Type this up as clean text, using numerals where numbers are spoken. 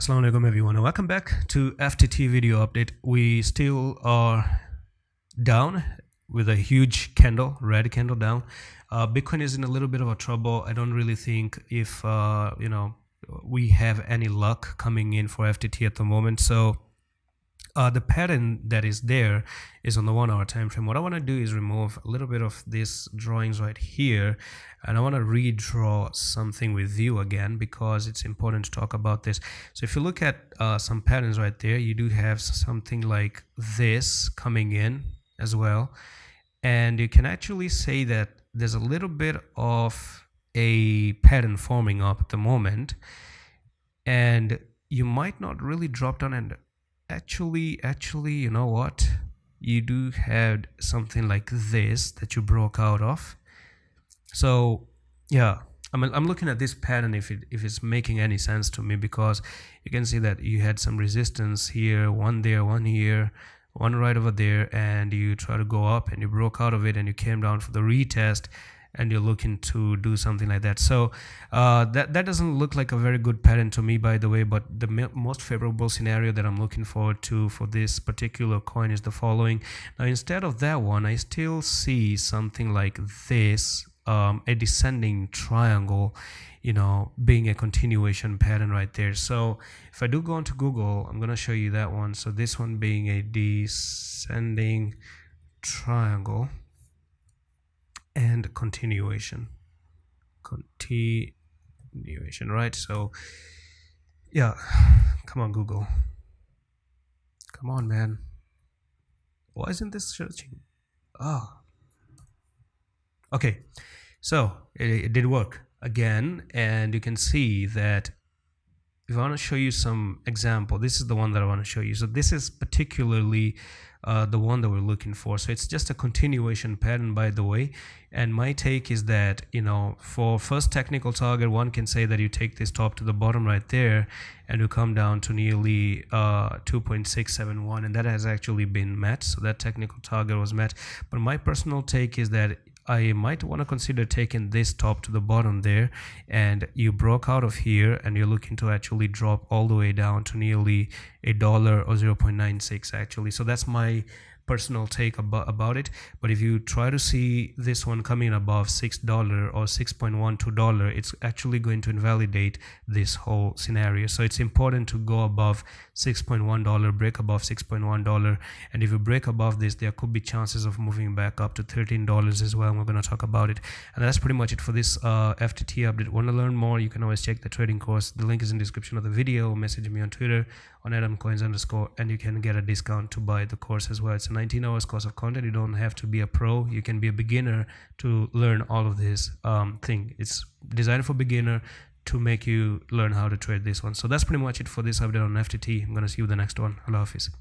Assalamu alaikum everyone and welcome back to FTT video update. We still are down with a huge candle, red candle down. Bitcoin is in a little bit of a trouble. I don't really think if we have any luck coming in for FTT at the moment. So the pattern that is there is on the 1 hour time frame. What I want to do is remove a little bit of these drawings right here, and I want to redraw something with you again because it's important to talk about this. So if you look at some patterns right there, you do have something like this coming in as well, and you can actually say that there's a little bit of a pattern forming up at the moment, and you might not really drop down and actually you know what, you do have something like this that you broke out of. So yeah, I'm looking at this pattern if it's making any sense to me, because you can see that you had some resistance here, one there, one here, one right over there, and you try to go up and you broke out of it and you came down for the retest, and you're looking to do something like that. So that doesn't look like a very good pattern to me, by the way. But the most favorable scenario that I'm looking forward to for this particular coin is the following. Now, instead of that one, I still see something like this, a descending triangle, being a continuation pattern right there. So if I do go onto Google, I'm going to show you that one. So this one being a descending triangle and continuation, right? So yeah, come on Google, come on man, why isn't this searching? Okay, so it did work again, and you can see that if I want to show you some example, this is the one that I want to show you. So this is particularly the one that we're looking for. So it's just a continuation pattern, by the way. And my take is that, for first technical target, one can say that you take this top to the bottom right there and you come down to nearly 2.671, and that has actually been met. So that technical target was met. But my personal take is that I might want to consider taking this top to the bottom there, and you broke out of here and you're looking to actually drop all the way down to nearly $1 or 0.96 actually. So that's my personal take about it. But if you try to see this one coming above $6 or $6.12, it's actually going to invalidate this whole scenario. So it's important to go above $6.1, break above $6.1, and if you break above this, there could be chances of moving back up to $13 as well, and we're going to talk about it. And that's pretty much it for this FTT update. Want to learn more, you can always check the trading course. The link is in the description of the video. Message me on Twitter on AdamCoins_, and you can get a discount to buy the course as well. It's a 19 hours course of content. You don't have to be a pro, you can be a beginner to learn all of this thing. It's designed for beginner to make you learn how to trade this one. So that's pretty much it for this update on FTT. I'm gonna see you in the next one. Allah Hafiz.